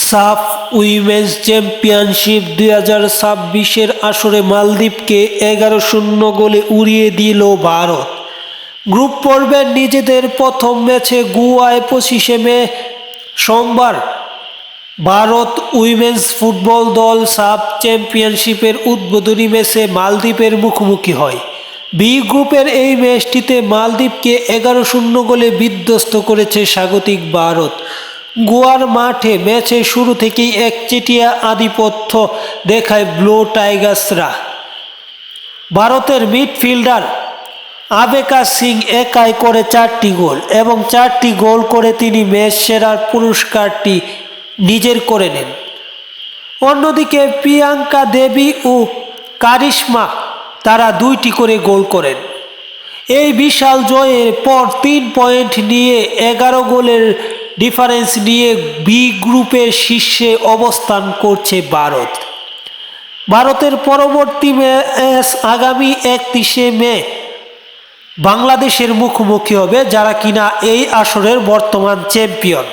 সাফ women's championship 2026-এর আসরে মালদ্বীপকে 11-0 গোলে উড়িয়ে দিল ভারত। গ্রুপ পর্বের নিজেদের প্রথম ম্যাচে গোয়ায় 25শে মে সোমবার ভারত উইমেন্স ফুটবল দল সাফ চ্যাম্পিয়নশিপের উদ্বোধনী ম্যাচে মালদ্বীপের মুখোমুখি হয়। বি গ্রুপের এই ম্যাচটিতে মালদ্বীপকে 11-0 গোলে বিধ্বস্ত করেছে স্বাগতিক ভারত। গোয়ার মাঠে ম্যাচের শুরু থেকেই একচেটিয়া আধিপত্য দেখায় ব্লু টাইগার্সরা। ভারতের মিডফিল্ডার আবেকা সিং একাই করে 4টি গোল এবং 4টি গোল করে তিনি ম্যাচ সেরার পুরস্কারটি নিজের করে নেন। অন্যদিকে প্রিয়াঙ্কা দেবী ও কারিশমা তারা 2টি করে গোল করেন। এই বিশাল জয়ের পর 3 পয়েন্ট নিয়ে 11 গোলের ডিফারেন্স নিয়ে বি গ্রুপের শীর্ষে অবস্থান করছে ভারত। ভারতের পরবর্তী ম্যাচ আগামী 31শে মে বাংলাদেশের মুখোমুখি হবে, যারা কিনা এই আসরের বর্তমান চ্যাম্পিয়ন।